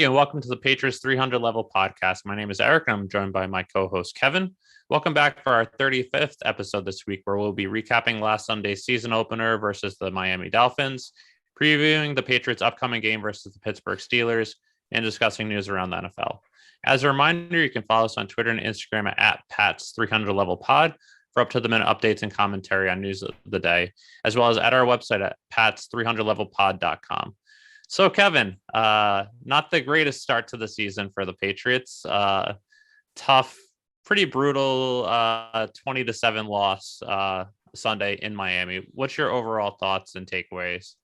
you, and welcome to the Patriots 300 Level Podcast. My name is Eric, and I'm joined by my co-host, Kevin. Welcome back for our 35th episode this week, where we'll be recapping last Sunday's season opener versus the Miami Dolphins, previewing the Patriots' upcoming game versus the Pittsburgh Steelers, and discussing news around the NFL. As a reminder, you can follow us on Twitter and Instagram at Pat's 300 Level Pod for up-to-the-minute updates and commentary on news of the day, as well as at our website at pats300levelpod.com. So, Kevin, not the greatest start to the season for the Patriots. Tough, pretty brutal 20-7 loss Sunday in Miami. What's your overall thoughts and takeaways?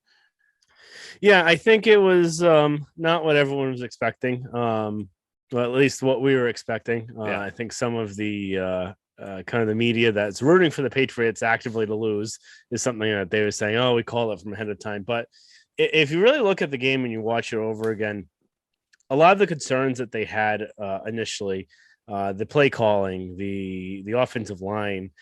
Yeah, I think it was not what everyone was expecting. Well, at least what we were expecting. I think some of the kind of the media that's rooting for the Patriots actively to lose is something that they were saying, oh, we call it from ahead of time. But if you really look at the game and you watch it over again, a lot of the concerns that they had initially, the play calling, the offensive line,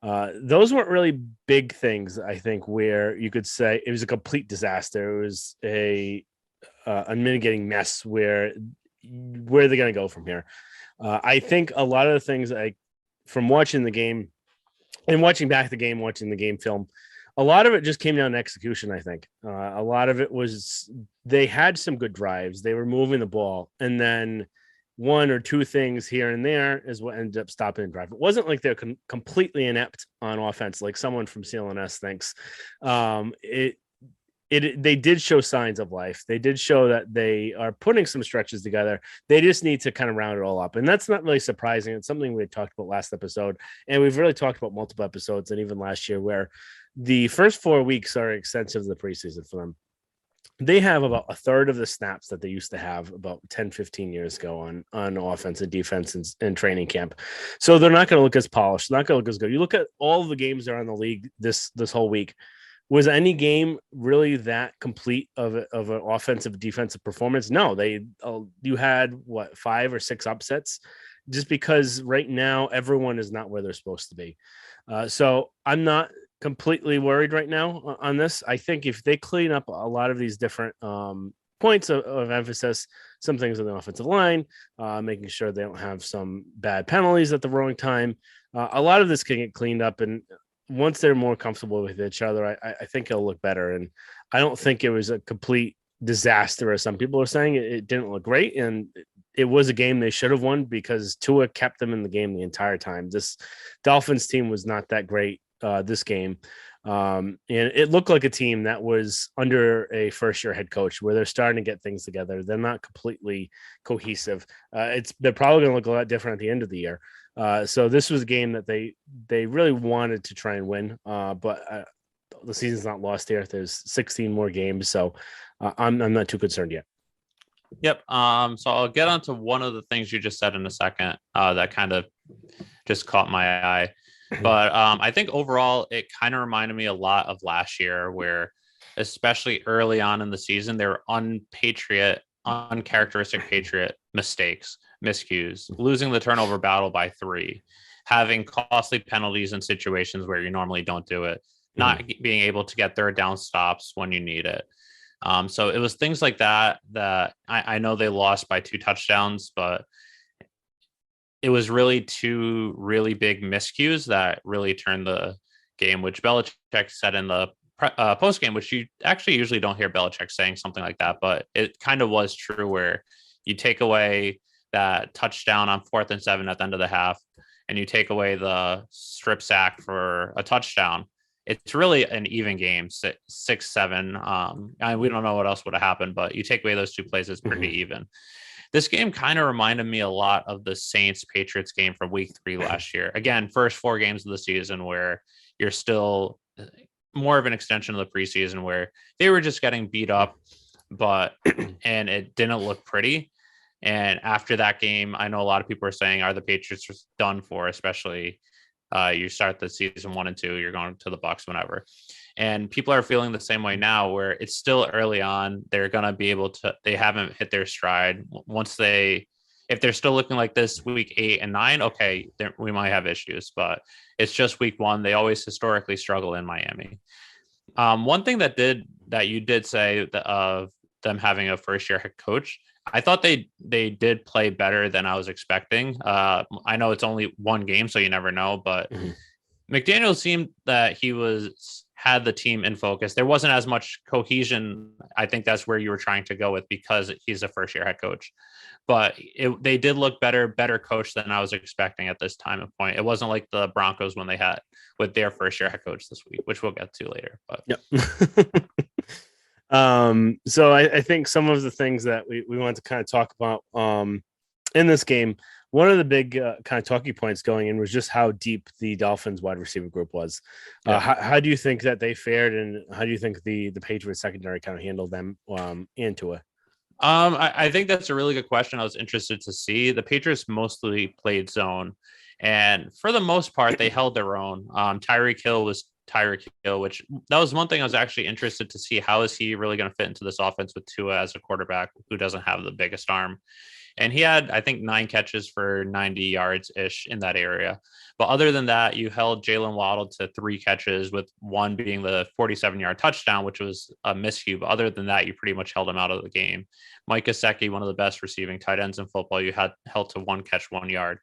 those weren't really big things, I think, where you could say it was a complete disaster. It was a unmitigating mess where they're going to go from here. I think a lot of the things from watching the game and watching back the game, watching the game film, a lot of it just came down to execution, I think. A lot of it was they had some good drives. They were moving the ball. And then one or two things here and there is what ended up stopping the drive. It wasn't like they're completely inept on offense, like someone from CLNS thinks. They did show signs of life. They did show that they are putting some stretches together. They just need to kind of round it all up. And that's not really surprising. It's something we had talked about last episode. And we've really talked about multiple episodes and even last year where the first 4 weeks are extensive of the preseason for them. They have about a third of the snaps that they used to have about 10, 15 years ago on offense and defense and training camp. So they're not going to look as polished, not going to look as good. You look at all the games that are in the league this whole week. Was any game really that complete of an offensive defensive performance? No, you had 5 or 6 upsets just because right now everyone is not where they're supposed to be. So I'm not completely worried right now on this. I think if they clean up a lot of these different points of emphasis, some things on the offensive line, making sure they don't have some bad penalties at the wrong time, a lot of this can get cleaned up. And once they're more comfortable with each other, I think it'll look better. And I don't think it was a complete disaster, as some people are saying. It didn't look great. And it was a game they should have won because Tua kept them in the game the entire time. This Dolphins team was not that great this game. And it looked like a team that was under a first-year head coach where they're starting to get things together. They're not completely cohesive. They're probably going to look a lot different at the end of the year. So this was a game that they really wanted to try and win, but the season's not lost here. There's 16 more games, so I'm not too concerned yet. Yep. So I'll get onto one of the things you just said in a second that kind of just caught my eye. But I think overall, it kind of reminded me a lot of last year where, especially early on in the season, there were uncharacteristic Patriot miscues, losing the turnover battle by 3, having costly penalties in situations where you normally don't do it, not being able to get third down stops when you need it. So it was things like that I know they lost by 2 touchdowns, but it was really 2 really big miscues that really turned the game, which Belichick said in the post game, which you actually usually don't hear Belichick saying something like that, but it kind of was true where you take away that touchdown on 4th and 7 at the end of the half, and you take away the strip sack for a touchdown. It's really an even game, 6-7. We don't know what else would have happened, but you take away those 2 plays, it's pretty even. This game kind of reminded me a lot of the Saints-Patriots game from week 3 last year. Again, first 4 games of the season where you're still more of an extension of the preseason where they were just getting beat up, and it didn't look pretty. And after that game, I know a lot of people are saying, are the Patriots just done for, especially you start the season 1 and 2, you're going to the Bucs whenever. And people are feeling the same way now where it's still early on. They're going to be able to, they haven't hit their stride. If they're still looking like this week 8 and 9, okay, we might have issues, but it's just week 1. They always historically struggle in Miami. One thing that you did say of them having a first year head coach, I thought they did play better than I was expecting. I know it's only one game, so you never know, but McDaniel seemed that he had the team in focus. There wasn't as much cohesion. I think that's where you were trying to go with, because he's a first year head coach. But they did look better coached than I was expecting at this time of point. It wasn't like the Broncos when they had with their first year head coach this week, which we'll get to later. But so I think some of the things that we want to kind of talk about in this game, one of the big kind of talking points going in was just how deep the Dolphins wide receiver group was. How do you think that they fared, and how do you think the Patriots secondary kind of handled them into it? I think that's a really good question. I was interested to see. The Patriots mostly played zone, and for the most part, they held their own. Tyreek Hill was Tyreek Hill, which that was one thing I was actually interested to see. How is he really going to fit into this offense with Tua as a quarterback who doesn't have the biggest arm? And he had, I think, 9 catches for 90 yards ish in that area. But other than that, you held Jalen Waddle to 3 catches, with one being the 47-yard touchdown, which was a miscue. But other than that, you pretty much held him out of the game. Mike Gesicki, one of the best receiving tight ends in football, you had held to 1 catch, 1 yard.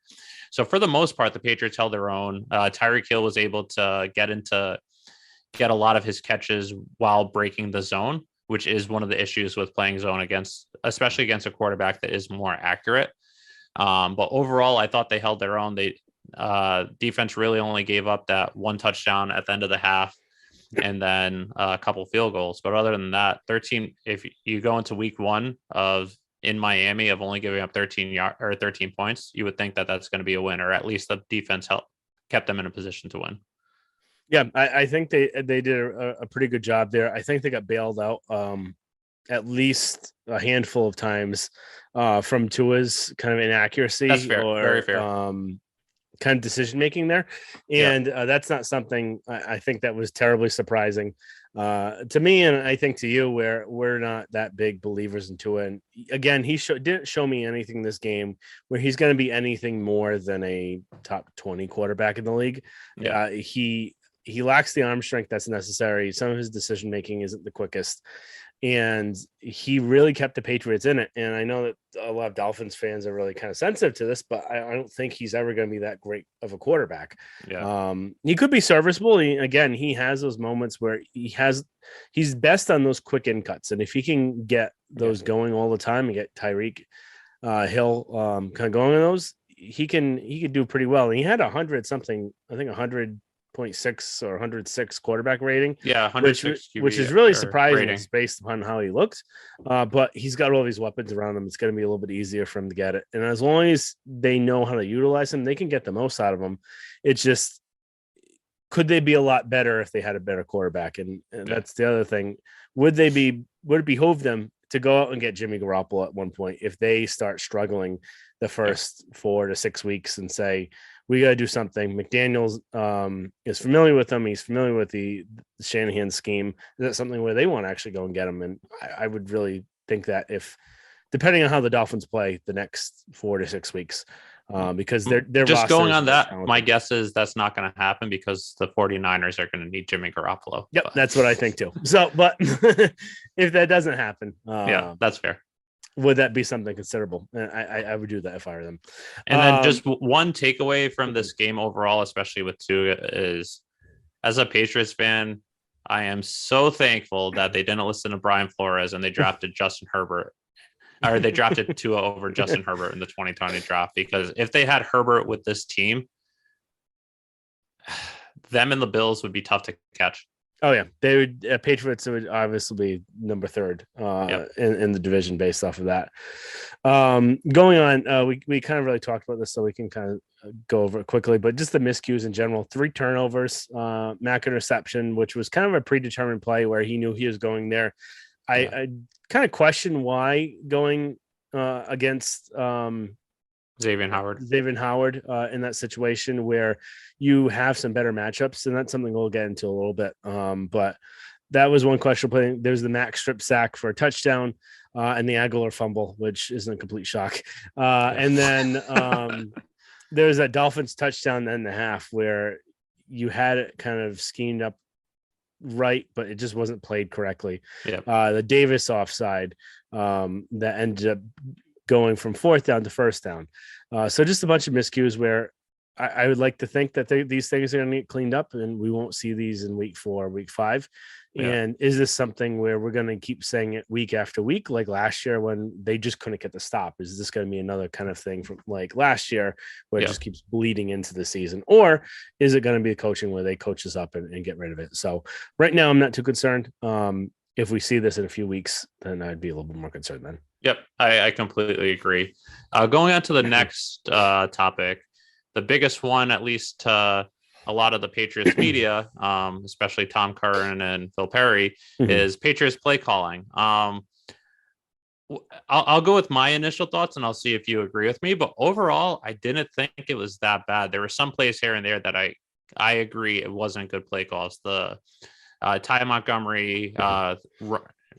So for the most part, the Patriots held their own. Tyreek Hill was able to get a lot of his catches while breaking the zone, which is one of the issues with playing zone especially against a quarterback that is more accurate. But overall, I thought they held their own. They defense really only gave up that 1 touchdown at the end of the half, and then a couple field goals. But other than that, 13. If you go into week 1 in Miami of only giving up 13 points, you would think that that's going to be a win, or at least the defense kept them in a position to win. Yeah, I think they did a pretty good job there. I think they got bailed out at least a handful of times from Tua's kind of inaccuracy. That's fair. Or very fair. Kind of decision making there, and that's not something I think that was terribly surprising to me, and I think to you, where we're not that big believers in Tua. And again, he didn't show me anything this game where he's going to be anything more than a top 20 quarterback in the league. He lacks the arm strength that's necessary. Some of his decision making isn't the quickest, and he really kept the Patriots in it. And I know that a lot of Dolphins fans are really kind of sensitive to this, but I don't think he's ever going to be that great of a quarterback. He could be serviceable. He has those moments where he's best on those quick in cuts, and if he can get those going all the time and get Tyreek Hill kind of going on those, he could do pretty well. And he had 100 something, I think 100.6 or 106 quarterback rating. Yeah, 106 which is really surprising based upon how he looked. But he's got all these weapons around him. It's going to be a little bit easier for him to get it. And as long as they know how to utilize him, they can get the most out of him. It's just, could they be a lot better if they had a better quarterback? And that's the other thing. Would it behoove them to go out and get Jimmy Garoppolo at one point if they start struggling the first 4 to 6 weeks and say, we got to do something? McDaniels is familiar with them. He's familiar with the Shanahan scheme. Is that something where they want to actually go and get him? And I would really think that depending on how the Dolphins play the next 4 to 6 weeks, because they're just going on that, my guess is that's not going to happen because the 49ers are going to need Jimmy Garoppolo. Yep, that's what I think too. So, but if that doesn't happen, that's fair. Would that be something considerable? And I would do that if I were them. And then just one takeaway from this game overall, especially with Tua, is as a Patriots fan, I am so thankful that they didn't listen to Brian Flores and they drafted Justin Herbert, or they drafted Tua over Justin Herbert in the 2020 draft, because if they had Herbert with this team, them and the Bills would be tough to catch. Oh yeah, they would. Patriots would obviously be number 3 in the division based off of that. Going on, we kind of really talked about this, so we can kind of go over it quickly. But just the miscues in general: 3 turnovers, makin interception, which was kind of a predetermined play where he knew he was going there. I kind of question why going against Xavier Howard in that situation where you have some better matchups, and that's something we'll get into a little bit. But that was one question play. There's the Max strip sack for a touchdown, and the Aguilar fumble, which isn't a complete shock. And then there's a Dolphins touchdown in the half where you had it kind of schemed up right, but it just wasn't played correctly. Yeah. The Davis offside that ended up going from fourth down to first down. So just a bunch of miscues where I would like to think that these things are going to get cleaned up and we won't see these in week 4, week 5. Yeah. And is this something where we're going to keep saying it week after week, like last year when they just couldn't get the stop? Is this going to be another kind of thing from like last year where it just keeps bleeding into the season? Or is it going to be a coaching where they coach us up and get rid of it? So right now I'm not too concerned. If we see this in a few weeks, then I'd be a little bit more concerned then. Yep. I completely agree. Going on to the next topic, the biggest one, at least to a lot of the Patriots media, especially Tom Curran and Phil Perry, is Patriots play calling. I'll go with my initial thoughts and I'll see if you agree with me. But overall, I didn't think it was that bad. There were some plays here and there that I agree it wasn't good play calls. The Ty Montgomery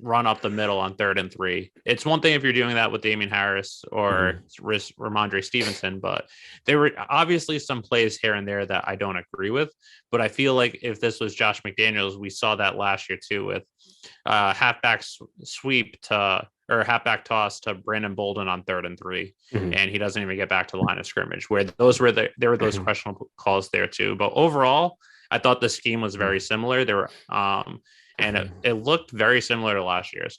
run up the middle on 3rd and 3. It's one thing if you're doing that with Damian Harris or Ramondre Stevenson, but there were obviously some plays here and there that I don't agree with. But I feel like if this was Josh McDaniels, we saw that last year too with halfback sweep or halfback toss to Brandon Bolden on 3rd and 3, and he doesn't even get back to the line of scrimmage. Where there were those questionable calls there too. But overall, I thought the scheme was very similar. There were and it looked very similar to last year's.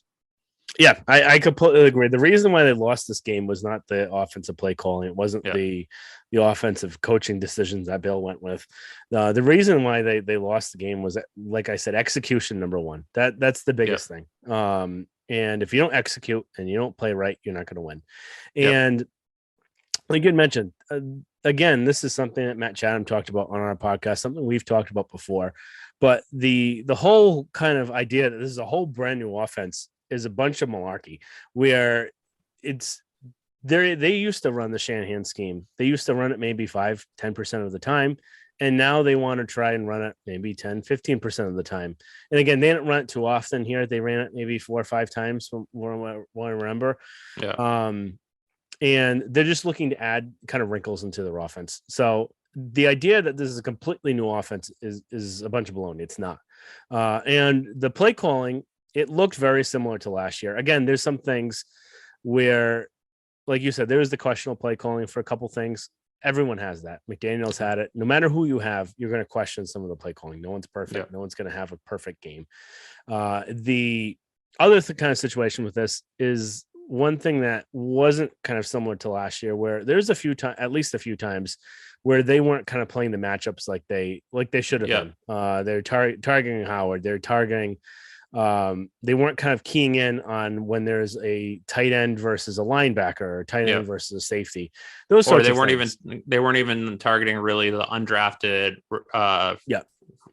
Yeah, I completely agree. The reason why they lost this game was not the offensive play calling. It wasn't the offensive coaching decisions that Bill went with. The reason why they lost the game was, like I said, execution number one. That's the biggest thing. And if you don't execute and you don't play right, you're not going to win. And like you had mentioned, again, this is something that Matt Chatham talked about on our podcast, something we've talked about before. But the whole kind of idea that this is a whole brand new offense is a bunch of malarkey, where they used to run the Shanahan scheme. They used to run it maybe 5-10% of the time. And now they want to try and run it maybe 10-15% of the time. And again, they didn't run it too often here. They ran it maybe 4 or 5 times from what I remember. And they're just looking to add kind of wrinkles into their offense. So the idea that this is a completely new offense is a bunch of baloney. It's not. And the play calling, it looked very similar to last year. Again, there's some things where, like you said, there was the questionable play calling for a couple things. Everyone has that. McDaniels had it. No matter who you have, you're going to question some of the play calling. No one's perfect. No one's going to have a perfect game. The other kind of situation with this is one thing that wasn't kind of similar to last year, where there's at least a few times where they weren't kind of playing the matchups like they should have been. They're targeting Howard. They're targeting. They weren't kind of keying in on when there's a tight end versus a linebacker or tight end versus a safety. Those sorts of things. They weren't even targeting really the undrafted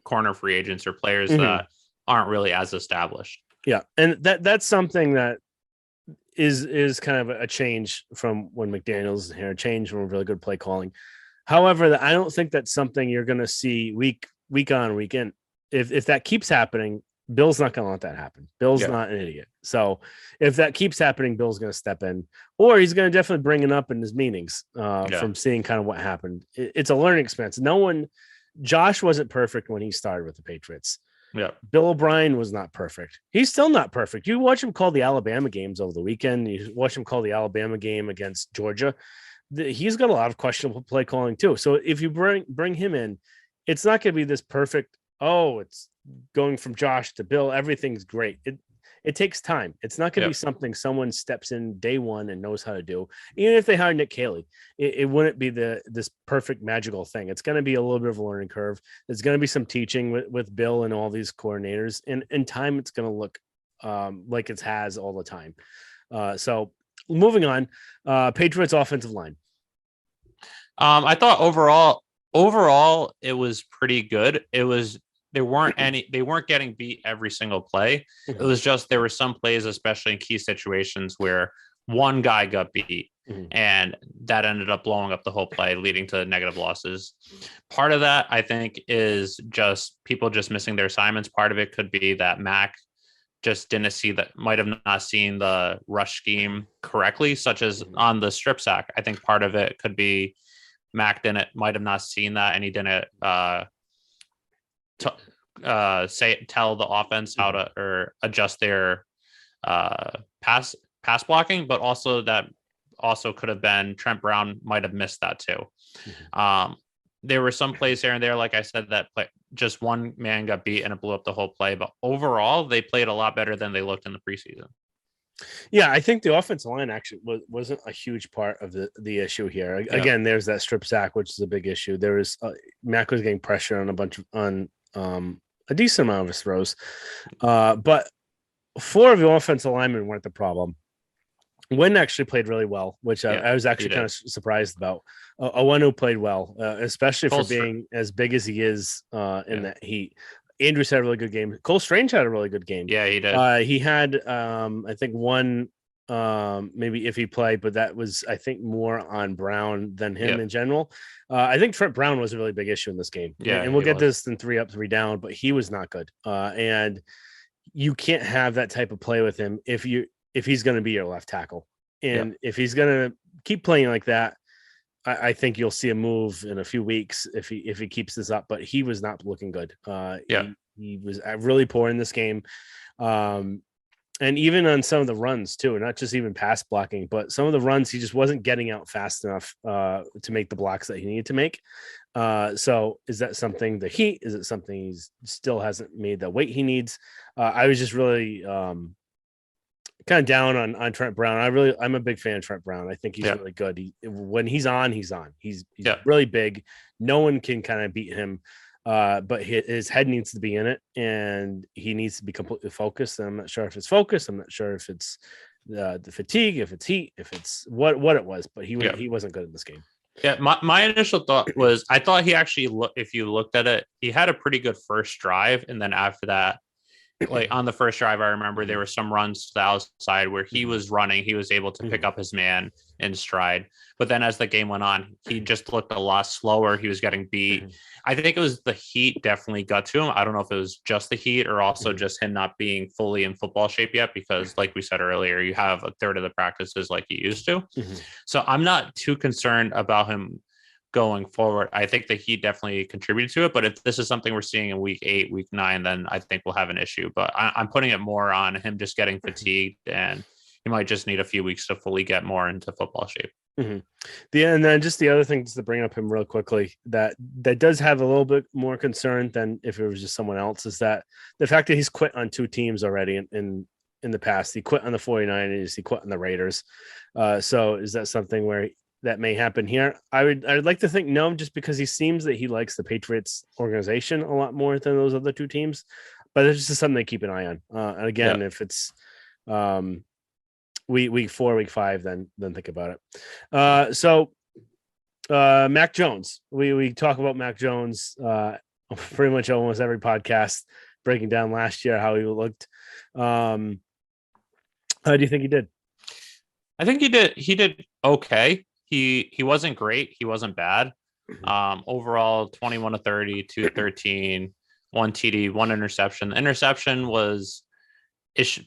corner free agents or players that aren't really as established. Yeah, and that's something that is kind of a change from when McDaniels is here, a change from really good play calling. However, I don't think that's something you're going to see week on, week in. If that keeps happening, Bill's not going to let that happen. Bill's not an idiot. So if that keeps happening, Bill's going to step in, or he's going to definitely bring it up in his meetings from seeing kind of what happened. It's a learning experience. Josh wasn't perfect when he started with the Patriots. Yeah. Bill O'Brien was not perfect. He's still not perfect. You watch him call the Alabama games over the weekend. You watch him call the Alabama game against Georgia. He's got a lot of questionable play calling too. So if you bring him in, it's not going to be this perfect. Oh, it's going from Josh to Bill. Everything's great. It takes time. It's not going to be something someone steps in day one and knows how to do. Even if they hire Nick Caley, it wouldn't be this perfect magical thing. It's going to be a little bit of a learning curve. There's going to be some teaching with Bill and all these coordinators. And in time, it's going to look like it has all the time. So moving on, Patriots offensive line. I thought overall it was pretty good. They weren't getting beat every single play. It was just there were some plays, especially in key situations, where one guy got beat and that ended up blowing up the whole play, leading to negative losses. Part of that, I think, is just people just missing their assignments. Part of it could be that Mac just might have not seen the rush scheme correctly, such as on the strip sack. I think part of it could be Mac might have not seen that, and he didn't tell the offense how to or adjust their pass blocking, but also that also could have been Trent Brown might have missed that too. There were some plays here and there, like I said, that just one man got beat and it blew up the whole play. But overall, they played a lot better than they looked in the preseason. Yeah, I think the offensive line actually wasn't a huge part of the issue here. Again, there's that strip sack, which is a big issue. There was Mac was getting pressure on a decent amount of his throws, but 4 of the offensive linemen weren't the problem. Wynn actually played really well, which I was actually kind of surprised about. Owenu played well, especially for being as big as he is in that heat. Andrews had a really good game. Cole Strange had a really good game. Yeah, he did. He had, I think, one maybe if he played, but that was, I think, more on Brown than him in general. I think Trent Brown was a really big issue in this game. Yeah, and we'll get this in 3 up, 3 down, but he was not good. And you can't have that type of play with him if he's going to be your left tackle. And if he's going to keep playing like that, I think you'll see a move in a few weeks if he keeps this up. But he was not looking good. He was really poor in this game. And even on some of the runs too, not just even pass blocking, but some of the runs, he just wasn't getting out fast enough to make the blocks that he needed to make. So is that something the heat? Is it something he still hasn't made the weight he needs? I was just really kind of down on Trent Brown. I'm a big fan of Trent Brown. I think he's really good. When he's on, he's on. He's really big. No one can kind of beat him. But his head needs to be in it, and he needs to be completely focused. And I'm not sure if it's focus. I'm not sure if it's the fatigue, if it's heat, if it's what it was. But he wasn't good in this game. Yeah, my initial thought was I thought he actually if you looked at it, he had a pretty good first drive, and then after that, like on the first drive, I remember there were some runs to the outside where he was running. He was able to pick up his man in stride. But then as the game went on, he just looked a lot slower. He was getting beat. I think it was the heat definitely got to him. I don't know if it was just the heat or also just him not being fully in football shape yet, because like we said earlier, you have a third of the practices like you used to. So I'm not too concerned about him going forward. I think that he definitely contributed to it, but if this is something we're seeing in week 8, week 9, then I think we'll have an issue. But I'm putting it more on him just getting fatigued, and he might just need a few weeks to fully get more into football shape. And then just the other thing, just to bring up him real quickly, that does have a little bit more concern than if it was just someone else, is that the fact that he's quit on 2 teams already in the past. He quit on the 49ers, he quit on the Raiders. So is that something where that may happen here? I'd like to think no, just because he seems that he likes the Patriots organization a lot more than those other 2 teams. But it's just something to keep an eye on. And again, if it's week 4, week 5, then think about it. So Mac Jones, we talk about Mac Jones pretty much almost every podcast, breaking down last year how he looked. How do you think he did? I think he did okay. He wasn't great. He wasn't bad. Overall, 21 to 30, 213, 1 TD, 1 interception. The interception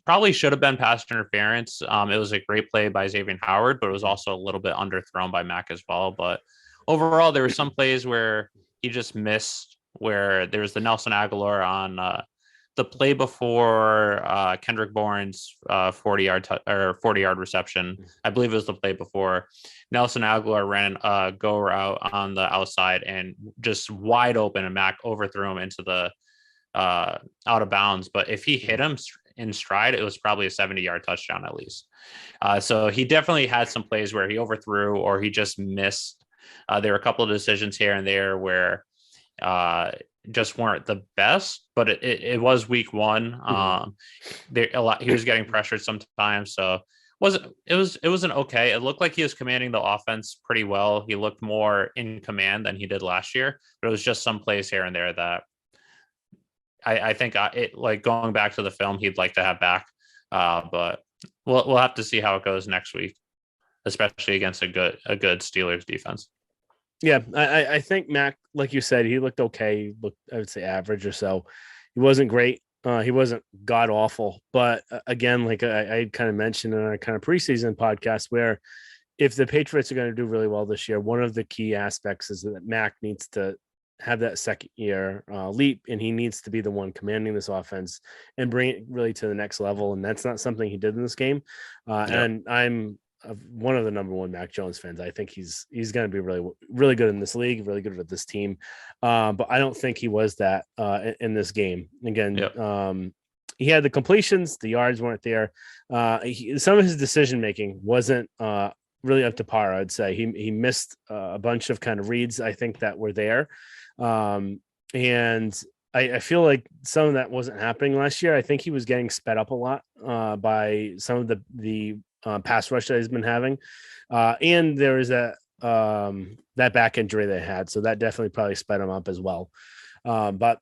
probably should have been pass interference. It was a great play by Xavier Howard, but it was also a little bit underthrown by Mac as well. But overall, there were some plays where he just missed, where there was the Nelson Aguilar on the play before Kendrick Bourne's 40-yard reception. I believe it was the play before. Nelson Aguilar ran a go route on the outside and just wide open, and Mac overthrew him into the out of bounds. But if he hit him in stride, it was probably a 70-yard touchdown at least. So he definitely had some plays where he overthrew or he just missed. There were a couple of decisions here and there where just weren't the best, but it was week 1. He was getting pressured sometimes, so it wasn't okay. It looked like he was commanding the offense pretty well. He looked more in command than he did last year, but it was just some plays here and there that I think like going back to the film, he'd like to have back. But we'll have to see how it goes next week, especially against a good Steelers defense. Yeah, I think Mac, like you said, he looked okay. He looked, I would say, average or so. He wasn't great. He wasn't god awful. But again, like I kind of mentioned in our kind of preseason podcast, where if the Patriots are going to do really well this year, one of the key aspects is that Mac needs to have that second year leap, and he needs to be the one commanding this offense and bring it really to the next level. And that's not something he did in this game. And I'm one of the number one Mac Jones fans. I think he's going to be really, really good in this league, really good with this team. But I don't think he was that in this game. Again, he had the completions, the yards weren't there. Some of his decision making wasn't really up to par. I'd say he missed a bunch of kind of reads, I think, that were there. And I feel like some of that wasn't happening last year. I think he was getting sped up a lot by some of the pass rush that he's been having. And there was that back injury they had. So that definitely probably sped him up as well. But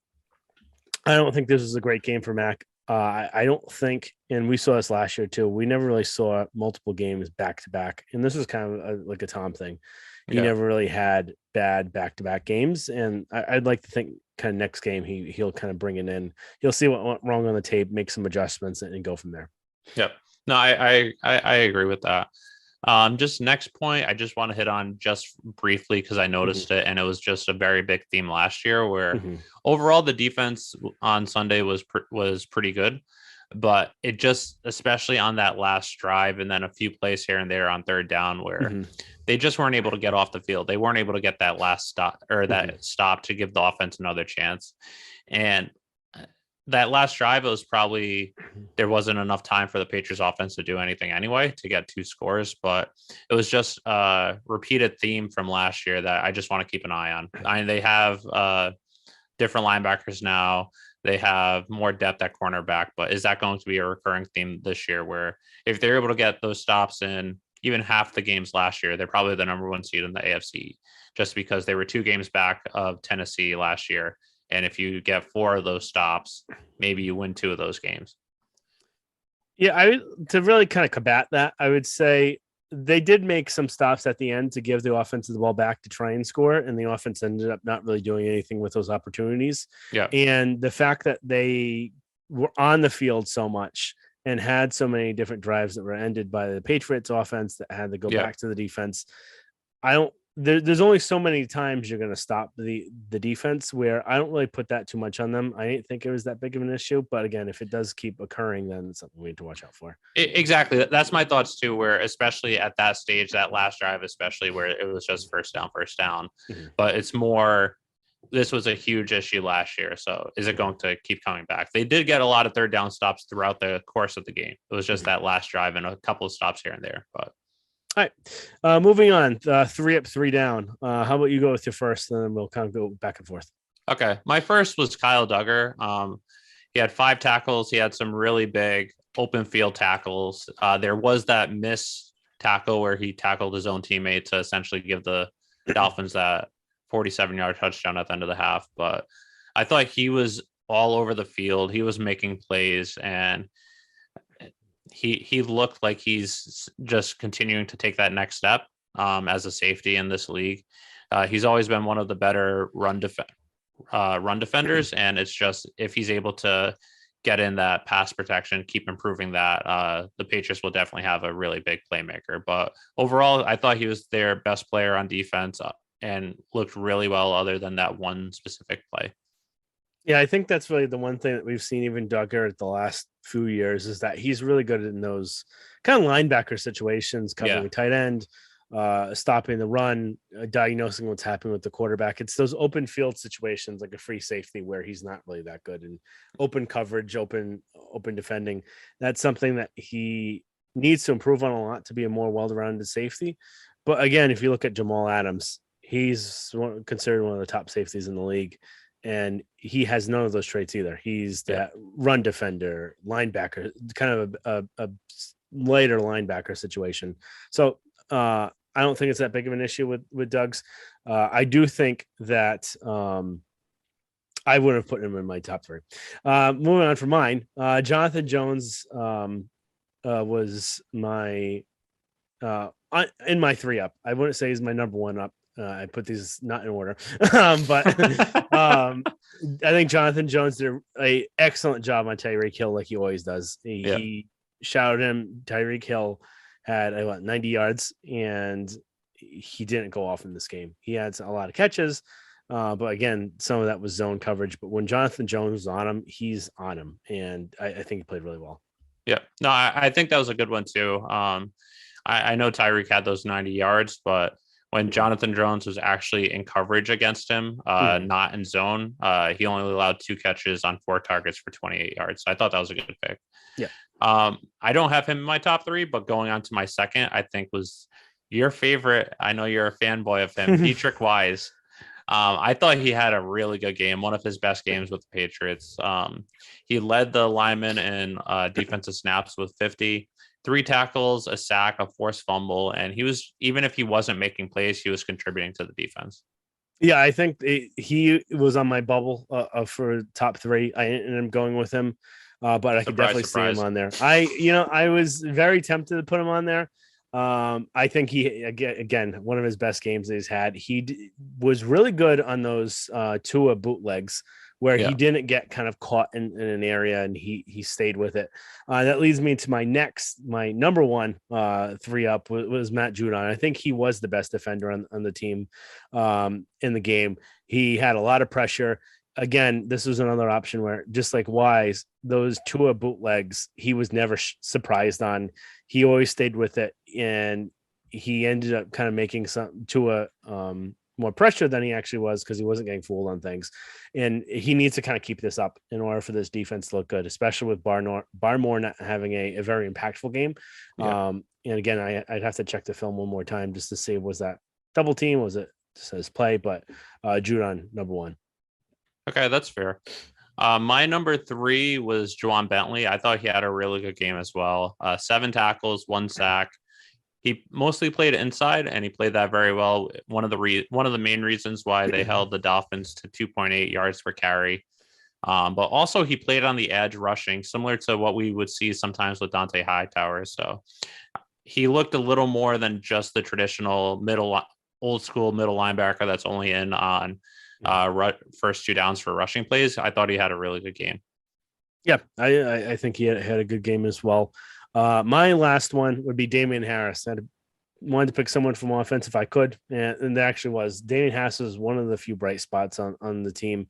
I don't think this was a great game for Mac. I don't think, and we saw this last year too, we never really saw multiple games back to back. And this was kind of like a Tom thing. He never really had bad back-to-back games. And I'd like to think kind of next game, he'll kind of bring it in. He'll see what went wrong on the tape, make some adjustments and go from there. Yep. No, I agree with that. Just next point, I just want to hit on just briefly because I noticed it, and it was just a very big theme last year where overall the defense on Sunday was pretty good, but it just, especially on that last drive and then a few plays here and there on third down where they just weren't able to get off the field. They weren't able to get that last stop or that stop to give the offense another chance. And that last drive, it was probably, there wasn't enough time for the Patriots offense to do anything anyway to get 2 scores, but it was just a repeated theme from last year that I just want to keep an eye on. They have different linebackers now. They have more depth at cornerback, but is that going to be a recurring theme this year where if they're able to get those stops in even half the games last year, they're probably the number 1 seed in the AFC just because they were 2 games back of Tennessee last year. And if you get 4 of those stops, maybe you win 2 of those games. Yeah, to really kind of combat that, I would say they did make some stops at the end to give the offense the ball back to try and score, and the offense ended up not really doing anything with those opportunities. Yeah. And the fact that they were on the field so much and had so many different drives that were ended by the Patriots offense that had to go back to the defense. There's only so many times you're going to stop the defense where I don't really put that too much on them. I didn't think it was that big of an issue, but again, if it does keep occurring, then it's something we need to watch out for. Exactly. That's my thoughts too, where especially at that stage, that last drive, especially where it was just first down, but it's more, this was a huge issue last year. So is it going to keep coming back? They did get a lot of third down stops throughout the course of the game. It was just that last drive and a couple of stops here and there, but. All right, moving on. 3 up, 3 down. How about you go with your first, and then we'll kind of go back and forth. Okay, my first was Kyle Duggar. He had 5 tackles. He had some really big open field tackles. There was that miss tackle where he tackled his own teammate to essentially give the Dolphins that 47-yard touchdown at the end of the half. But I thought he was all over the field. He was making plays, and he looked like he's just continuing to take that next step as a safety in this league. He's always been one of the better run defenders, and it's just if he's able to get in that pass protection, keep improving that, the Patriots will definitely have a really big playmaker. But overall, I thought he was their best player on defense and looked really well other than that one specific play. Yeah, I think that's really the one thing that we've seen even Duggar at the last few years is that he's really good in those kind of linebacker situations, covering a tight end, stopping the run, diagnosing what's happening with the quarterback. It's those open field situations like a free safety where he's not really that good in open coverage, open defending. That's something that he needs to improve on a lot to be a more well-rounded safety. But again, if you look at Jamal Adams, he's considered one of the top safeties in the league. And he has none of those traits either. He's that run defender, linebacker, kind of a later linebacker situation. So I don't think it's that big of an issue with Doug's. I do think that I would have put him in my top 3. Moving on from mine, Jonathan Jones was my in my 3 up. I wouldn't say he's my number 1 up. I put these not in order, but I think Jonathan Jones did an excellent job on Tyreek Hill, like he always does. He shouted him. Tyreek Hill had 90 yards, and he didn't go off in this game. He had a lot of catches, But again, some of that was zone coverage. But when Jonathan Jones was on him, he's on him. And I think he played really well. Yeah, no, I think that was a good one too. I know Tyreek had those 90 yards, but when Jonathan Jones was actually in coverage against him, not in zone, he only allowed 2 catches on 4 targets for 28 yards. So I thought that was a good pick. Yeah. I don't have him in my top 3, but going on to my second, I think was your favorite. I know you're a fanboy of him, Dietrich Wise. I thought he had a really good game, one of his best games with the Patriots. He led the linemen in defensive snaps with 50, 3 tackles, a sack, a forced fumble, and he was, even if he wasn't making plays, he was contributing to the defense. Yeah, I think he was on my bubble for top 3. I ended up going with him, but I could definitely see him on there. I was very tempted to put him on there. I think he again one of his best games that he's had. He was really good on those Tua bootlegs where he didn't get kind of caught in an area and he stayed with it. That leads me to my number one 3-up was Matt Judon. I think he was the best defender on the team in the game. He had a lot of pressure. Again, this was another option where, just like Wise, those Tua bootlegs, he was never surprised on. He always stayed with it, and he ended up kind of making some Tua more pressure than he actually was because he wasn't getting fooled on things. And he needs to kind of keep this up in order for this defense to look good, especially with Barmore not having a very impactful game. Yeah. And again, I'd have to check the film one more time just to see, was that double team? Was it just his play? But Judon, number 1. Okay, that's fair. My number 3 was Juwan Bentley. I thought he had a really good game as well. 7 tackles, 1 sack. He mostly played inside, and he played that very well. One of the main reasons why they held the Dolphins to 2.8 yards per carry. But also he played on the edge rushing, similar to what we would see sometimes with Dante Hightower. So he looked a little more than just the traditional old school middle linebacker that's only in on first 2 downs for rushing plays. I thought he had a really good game. Yeah, I think he had a good game as well. My last one would be Damian Harris. I wanted to pick someone from offense if I could, and there actually was. Damian Harris was one of the few bright spots on the team,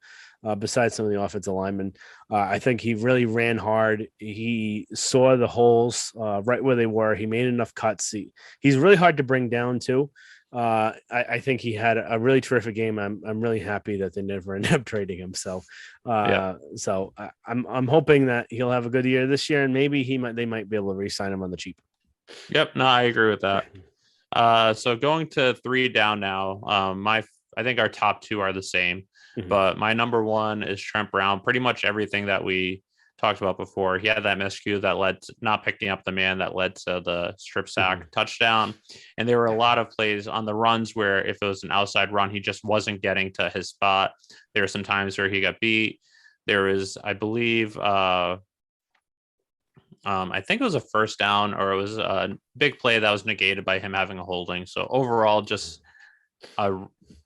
besides some of the offensive linemen. I think he really ran hard. He saw the holes right where they were. He made enough cuts. He's really hard to bring down too. I think he had a really terrific game. I'm really happy that they never ended up trading him. So I'm hoping that he'll have a good year this year, and maybe they might be able to re-sign him on the cheap. Yep, no, I agree with that. So going to 3 down now. I think our top 2 are the same, but my number 1 is Trent Brown. Pretty much everything that we talked about before. He had that miscue that led to not picking up the man that led to the strip sack touchdown. And there were a lot of plays on the runs where if it was an outside run, he just wasn't getting to his spot. There were some times where he got beat. There was, I believe, I think it was a first down, or it was a big play that was negated by him having a holding. So overall, just a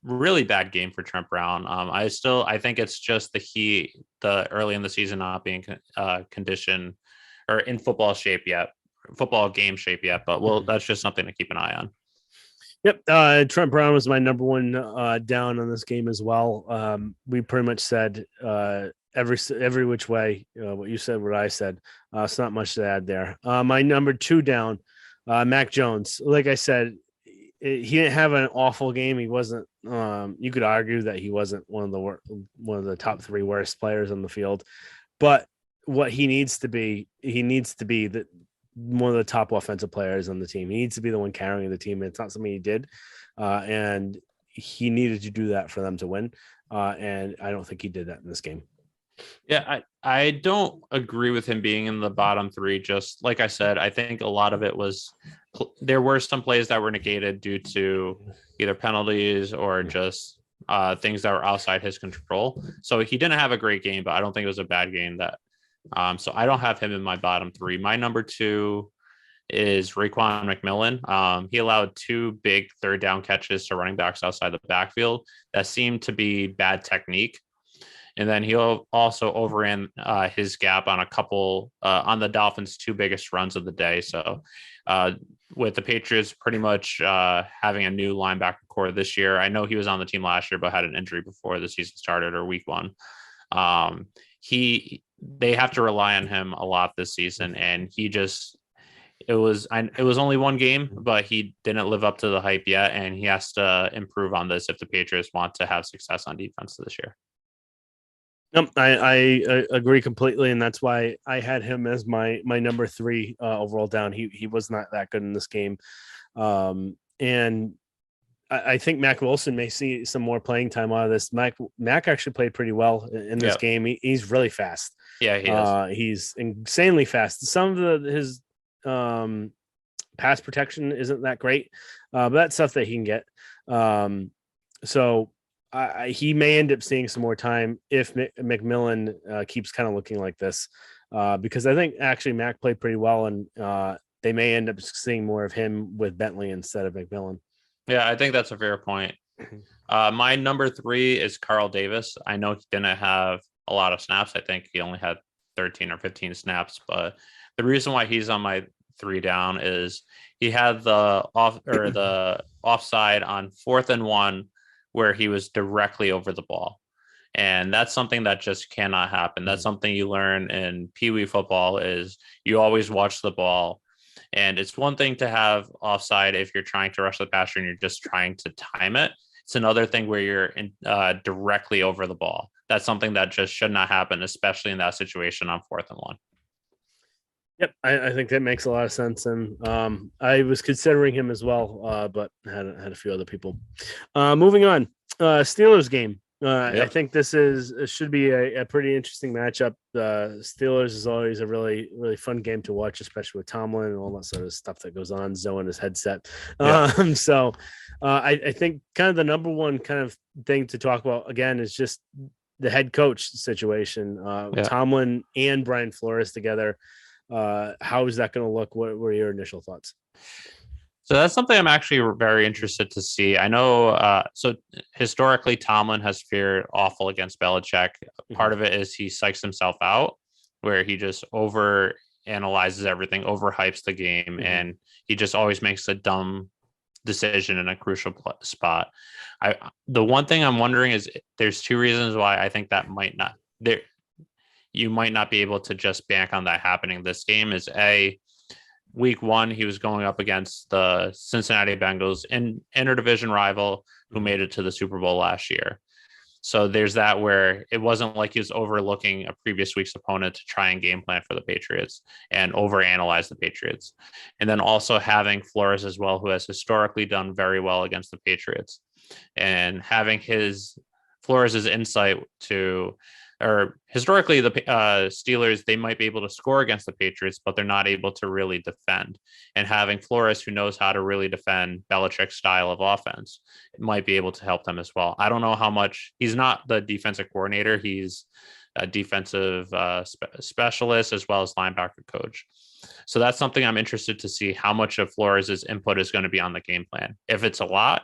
really bad game for Trent Brown. I think it's just the early in the season not being conditioned or in football game shape yet. But that's just something to keep an eye on. Yep. Trent Brown was my number 1 down on this game as well. We pretty much said every which way, what you said, what I said. It's not much to add there. My number 2 down, Mac Jones. Like I said, he didn't have an awful game. He wasn't. You could argue that he wasn't one of the top 3 worst players on the field, but what he needs to be one of the top offensive players on the team. He needs to be the one carrying the team. It's not something he did, and he needed to do that for them to win. And I don't think he did that in this game. Yeah, I don't agree with him being in the bottom 3. Just like I said, I think a lot of it was there were some plays that were negated due to either penalties or just things that were outside his control. So he didn't have a great game, but I don't think it was a bad game. So I don't have him in my bottom 3. My number 2 is Raekwon McMillan. He allowed 2 big 3rd down catches to running backs outside the backfield that seemed to be bad technique. And then he also overran his gap on a couple on the Dolphins' two biggest runs of the day. So with the Patriots pretty much having a new linebacker core this year, I know he was on the team last year, but had an injury before the season started or week one. They have to rely on him a lot this season, and it was only one game, but he didn't live up to the hype yet, and he has to improve on this if the Patriots want to have success on defense this year. I agree completely, and that's why I had him as my number 3 overall down. He was not that good in this game, and I think Mac Wilson may see some more playing time out of this. Mac actually played pretty well in this game. He's really fast. Yeah, he is. He's insanely fast. Some of his pass protection isn't that great, but that's stuff that he can get. So he may end up seeing some more time if McMillan keeps kind of looking like this, because I think actually Mac played pretty well, and they may end up seeing more of him with Bentley instead of McMillan. Yeah, I think that's a fair point. My number 3 is Carl Davis. I know he didn't have a lot of snaps. I think he only had 13 or 15 snaps, but the reason why he's on my 3 down is he had the offside on 4th and 1 where he was directly over the ball. And that's something that just cannot happen. That's something you learn in Pee Wee football is you always watch the ball. And it's one thing to have offside if you're trying to rush the passer and you're just trying to time it. It's another thing where you're directly over the ball. That's something that just should not happen, especially in that situation on 4th and 1. Yep, I think that makes a lot of sense, and I was considering him as well, but had a few other people. Moving on, Steelers game. Yep. I think this should be a pretty interesting matchup. Steelers is always a really, really fun game to watch, especially with Tomlin and all that sort of stuff that goes on. Zoe and his headset. Yep. So I think kind of the number one kind of thing to talk about again is just the head coach situation. Tomlin and Brian Flores together. How is that going to look? What were your initial thoughts? So that's something I'm actually very interested to see. I know, so historically, Tomlin has fared awful against Belichick. Part of it is he psychs himself out, where he just over analyzes everything, overhypes the game, and he just always makes a dumb decision in a crucial spot. The one thing I'm wondering is there's 2 reasons why I think that might not there. You might not be able to just bank on that happening. This game is week 1, he was going up against the Cincinnati Bengals, an interdivision rival who made it to the Super Bowl last year. So there's that where it wasn't like he was overlooking a previous week's opponent to try and game plan for the Patriots and overanalyze the Patriots. And then also having Flores as well, who has historically done very well against the Patriots, and having Flores's insight to, or historically the Steelers, they might be able to score against the Patriots, but they're not able to really defend. And having Flores, who knows how to really defend Belichick's style of offense, it might be able to help them as well. I don't know how much. He's not the defensive coordinator. He's a defensive specialist as well as linebacker coach. So that's something I'm interested to see how much of Flores's input is going to be on the game plan. If it's a lot,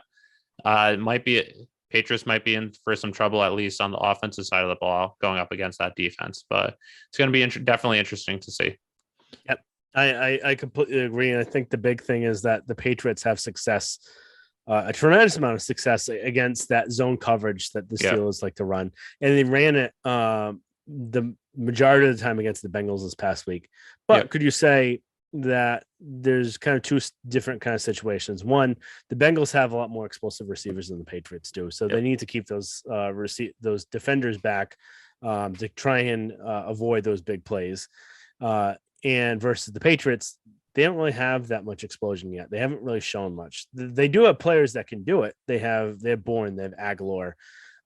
it might be Patriots might be in for some trouble, at least on the offensive side of the ball, going up against that defense. But it's going to be definitely interesting to see. Yep, I completely agree. And I think the big thing is that the Patriots have success, a tremendous amount of success against that zone coverage that the Steelers like to run. And they ran it the majority of the time against the Bengals this past week. But could you say that there's kind of 2 different kind of situations? One, the Bengals have a lot more explosive receivers than the Patriots do, so they need to keep those defenders back to try and avoid those big plays. And versus the Patriots, they don't really have that much explosion yet. They haven't really shown much. They do have players that can do it. They have Bourne, they have Aguilar,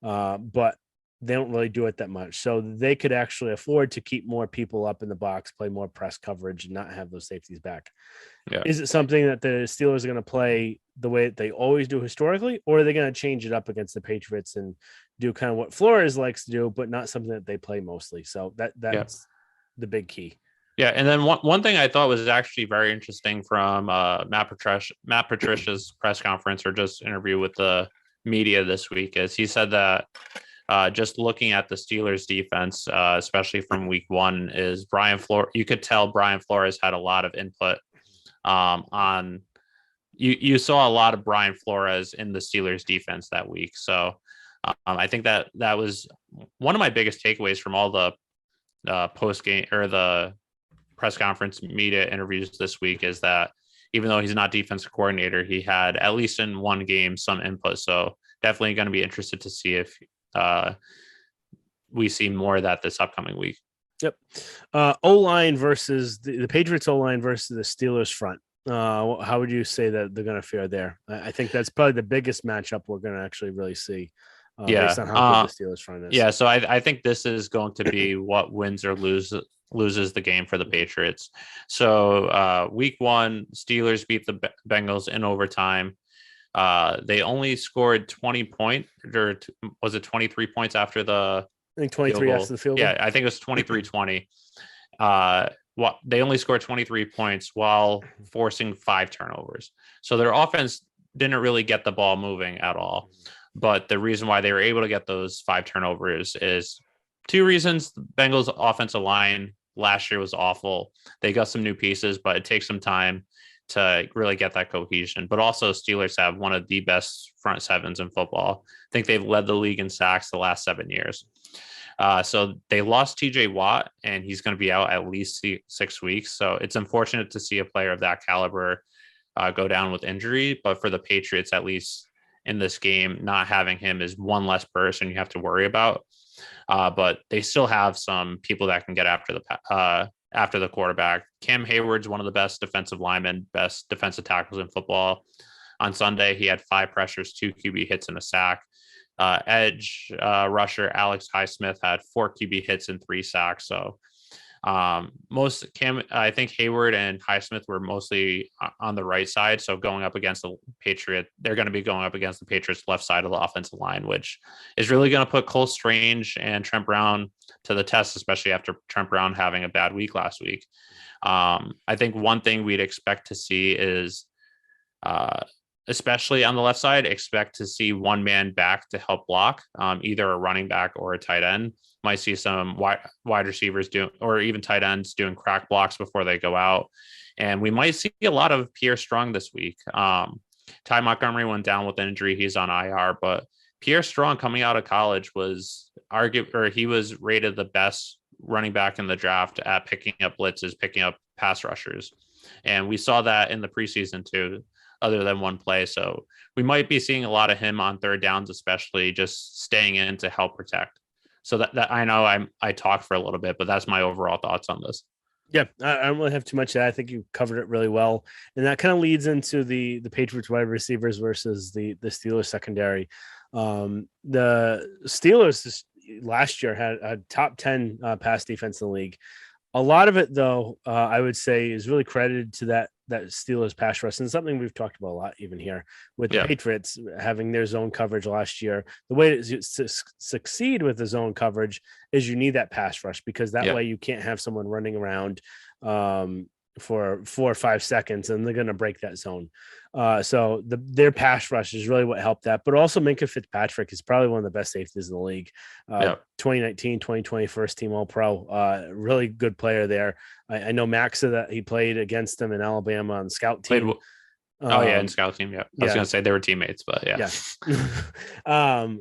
but they don't really do it that much. So they could actually afford to keep more people up in the box, play more press coverage, and not have those safeties back. Yeah. Is it something that the Steelers are going to play the way that they always do historically, or are they going to change it up against the Patriots and do kind of what Flores likes to do, but not something that they play mostly? So that's the big key. Yeah, and then one thing I thought was actually very interesting from Matt Patricia's press conference or just interview with the media this week is he said that just looking at the Steelers defense, especially from week one, is you could tell Brian Flores had a lot of input on you saw a lot of Brian Flores in the Steelers defense that week. So I think that was one of my biggest takeaways from all the post game or the press conference media interviews this week is that even though he's not defensive coordinator, he had at least in one game some input. So definitely going to be interested to see if we see more of that this upcoming week. Yep. O-line versus the Patriots O-line versus the Steelers front. How would you say that they're going to fare there? I think that's probably the biggest matchup we're going to actually really see based on how good the Steelers front is. Yeah, so I think this is going to be what wins or loses the game for the Patriots. So week one, Steelers beat the Bengals in overtime. They only scored 20 points, or was it 23 points after the I think 23 after the field goal. Yeah, I think it was 23-20. They only scored 23 points while forcing 5 turnovers. So their offense didn't really get the ball moving at all. But the reason why they were able to get those 5 turnovers is 2 reasons. The Bengals offensive line last year was awful. They got some new pieces, but it takes some time to really get that cohesion. But also Steelers have one of the best front sevens in football. I think they've led the league in sacks the last 7 years. So they lost TJ Watt, and he's going to be out at least 6 weeks. So it's unfortunate to see a player of that caliber go down with injury. But for the Patriots, at least in this game, not having him is one less person you have to worry about. But they still have some people that can get after the quarterback. Cam Hayward's one of the best defensive linemen, best defensive tackles in football. On Sunday, he had 5 pressures, 2 QB hits, and a sack. Edge rusher Alex Highsmith had 4 QB hits and 3 sacks. So I think Hayward and Highsmith were mostly on the right side. So going up against the Patriot, they're going to be going up against the Patriots left side of the offensive line, which is really going to put Cole Strange and Trent Brown to the test, especially after Trent Brown having a bad week last week. I think one thing we'd expect to see is especially on the left side, expect to see one man back to help block, either a running back or a tight end. Might see some wide receivers doing, or even tight ends doing crack blocks before they go out. And we might see a lot of Pierre Strong this week. Ty Montgomery went down with an injury. He's on IR, but Pierre Strong coming out of college he was rated the best running back in the draft at picking up blitzes, picking up pass rushers. And we saw that in the preseason too, other than one play. So we might be seeing a lot of him on third downs, especially just staying in to help protect. So that I know I talked for a little bit, but that's my overall thoughts on this. Yeah, I don't really have too much to add. I think you covered it really well. And that kind of leads into the Patriots wide receivers versus the Steelers secondary. The Steelers last year had a top 10 pass defense in the league. A lot of it, though, I would say is really credited to that Steelers pass rush, and something we've talked about a lot even here with the Patriots having their zone coverage last year. The way to succeed with the zone coverage is you need that pass rush, because that way you can't have someone running around for 4 or 5 seconds and they're going to break that zone. So their pass rush is really what helped that. But also Minkah Fitzpatrick is probably one of the best safeties in the league. 2019, 2020 first team All-Pro, really good player there. I know Max that he played against them in Alabama on the scout team. In scout team. Yeah. I was going to say they were teammates, but yeah.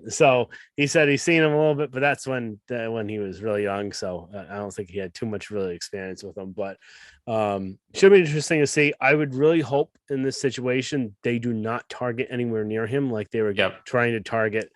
So he said he's seen him a little bit, but that's when he was really young. So I don't think he had too much really experience with him, but should be interesting to see. I would really hope in this situation, they do not target anywhere near him. Like they were trying to target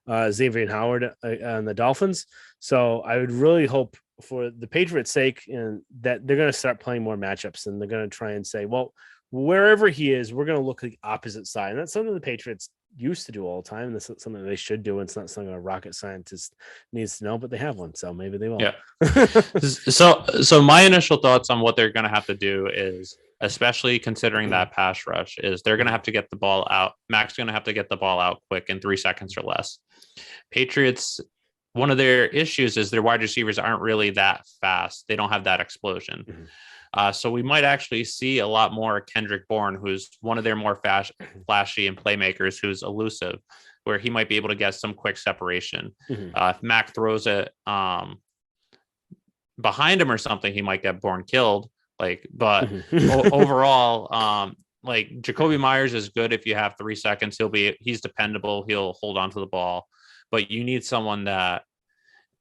Xavier Howard on the Dolphins. So I would really hope for the Patriots' sake and that they're going to start playing more matchups, and they're going to try and say, well, wherever he is, we're going to look at the opposite side. And that's something the Patriots used to do all the time. And that's something they should do. And it's not something a rocket scientist needs to know, but they have one. So maybe they will. Yeah. So my initial thoughts on what they're going to have to do is, especially considering that pass rush, is they're going to have to get the ball out. Mac's going to have to get the ball out quick in 3 seconds or less. Patriots, one of their issues is their wide receivers aren't really that fast. They don't have that explosion. So we might actually see a lot more Kendrick Bourne, who's one of their more flashy and playmakers, who's elusive, where he might be able to get some quick separation. If Mac throws it behind him or something, he might get Bourne killed. But overall, like Jacoby Myers is good if you have 3 seconds. He's dependable. He'll hold on to the ball, but you need someone that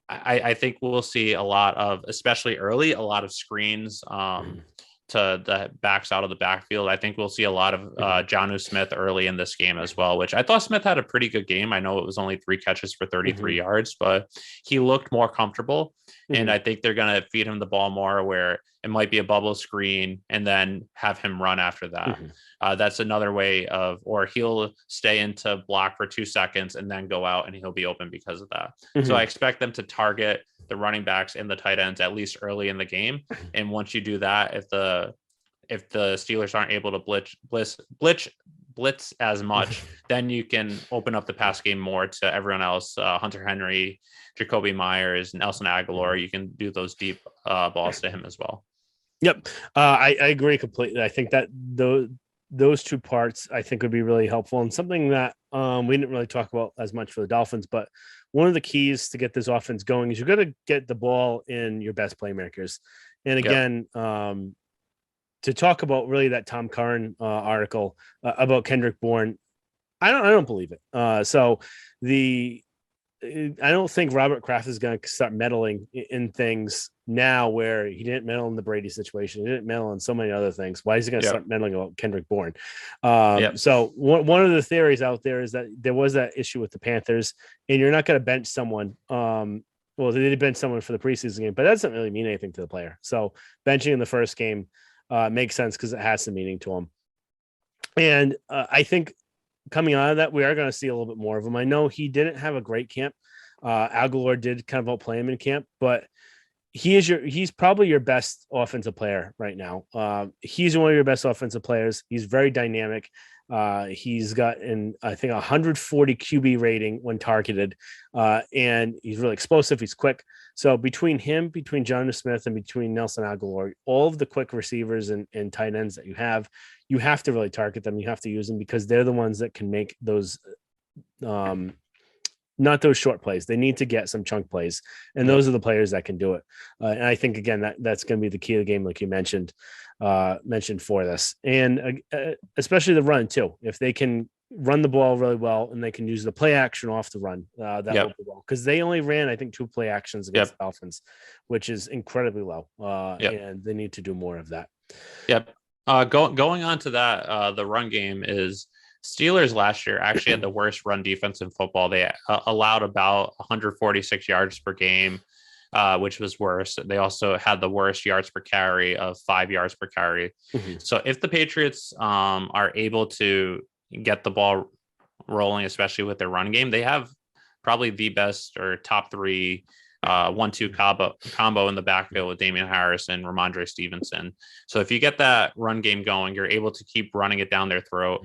I think we'll see a lot of, especially early, a lot of screens to the backs out of the backfield. I think we'll see a lot of Jonnu Smith early in this game as well, which I thought Smith had a pretty good game. I know it was only 3 catches for 33 yards, but he looked more comfortable. And I think they're going to feed him the ball more, where it might be a bubble screen and then have him run after that. That's another way or he'll stay into block for 2 seconds and then go out and he'll be open because of that. So I expect them to target the running backs and the tight ends at least early in the game. And once you do that, if the Steelers aren't able to blitz as much, then you can open up the pass game more to everyone else. Hunter Henry, Jacoby Myers, Nelson Aguilar. You can do those deep balls to him as well. Yep. I agree completely. I think that those 2 parts I think would be really helpful, and something that we didn't really talk about as much for the Dolphins, but one of the keys to get this offense going is you've got to get the ball in your best playmakers. And again, to talk about really that Tom Curran article about Kendrick Bourne, I don't believe it. So I don't think Robert Kraft is going to start meddling in things now, where he didn't meddle in the Brady situation. He didn't meddle in so many other things. Why is he going to start meddling about Kendrick Bourne? So one of the theories out there is that there was that issue with the Panthers, and you're not going to bench someone. Well, they did bench someone for the preseason game, but that doesn't really mean anything to the player. So benching in the first game makes sense because it has some meaning to him. And I think coming out of that, we are going to see a little bit more of him. I know he didn't have a great camp. Aguilar did kind of outplay him in camp, but he's probably your best offensive player right now. He's one of your best offensive players. He's very dynamic. He's got I think 140 QB rating when targeted, and he's really explosive. He's quick. So between Jonnu Smith and between Nelson Aguilar, all of the quick receivers and tight ends that you have to really target them. You have to use them because they're the ones that can make those, not those short plays. They need to get some chunk plays, and those are the players that can do it. And I think again that's going to be the key of the game, like you mentioned for this, and especially the run too. If they can run the ball really well and they can use the play action off the run, that will be well, because they only ran I think 2 play actions against the Dolphins, which is incredibly low. And they need to do more of that. Going on to that, the run game is Steelers last year actually had the worst run defense in football. They allowed about 146 yards per game, which was worse. They also had the worst yards per carry of 5 yards per carry. So if the Patriots are able to get the ball rolling, especially with their run game, they have probably the best or top 3 1-2 combo in the backfield with Damian Harris and Ramondre Stevenson. So if you get that run game going, you're able to keep running it down their throat.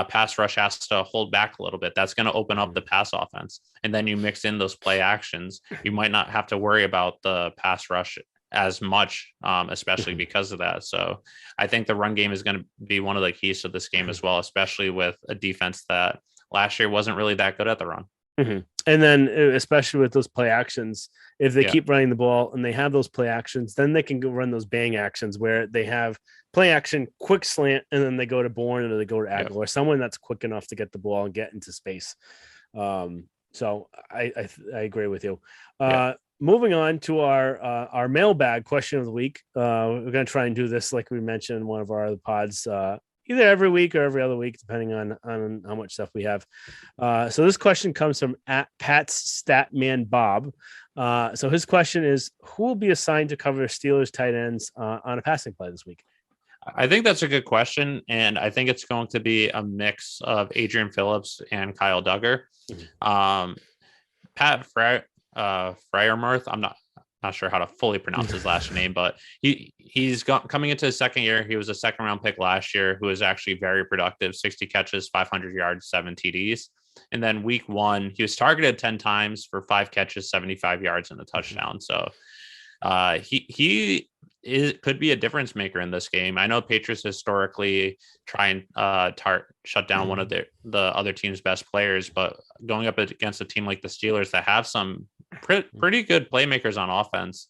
Pass rush has to hold back a little bit. That's going to open up the pass offense. And then you mix in those play actions. You might not have to worry about the pass rush as much, especially because of that. So I think the run game is going to be one of the keys to this game as well, especially with a defense that last year wasn't really that good at the run. And then especially with those play actions, if they keep running the ball and they have those play actions, then they can go run those bang actions where they have play action, quick slant, and then they go to Bourne or they go to Aguilar, someone that's quick enough to get the ball and get into space. So I agree with you. Moving on to our mailbag question of the week. We're going to try and do this like we mentioned in one of our other pods, either every week or every other week, depending on how much stuff we have. So this question comes from Pat's Statman Bob. So his question is, who will be assigned to cover Steelers tight ends on a passing play this week? I think that's a good question. And I think it's going to be a mix of Adrian Phillips and Kyle Duggar. Pat Freiermuth, I'm not sure how to fully pronounce his last name, but he's coming into his second year. He was a 2nd round pick last year, who was actually very productive, 60 catches, 500 yards, 7 TDs. And then week 1, he was targeted 10 times for 5 catches, 75 yards and a touchdown. So he could be a difference maker in this game. I know Patriots historically try and shut down one of the other team's best players, but going up against a team like the Steelers that have some pretty good playmakers on offense,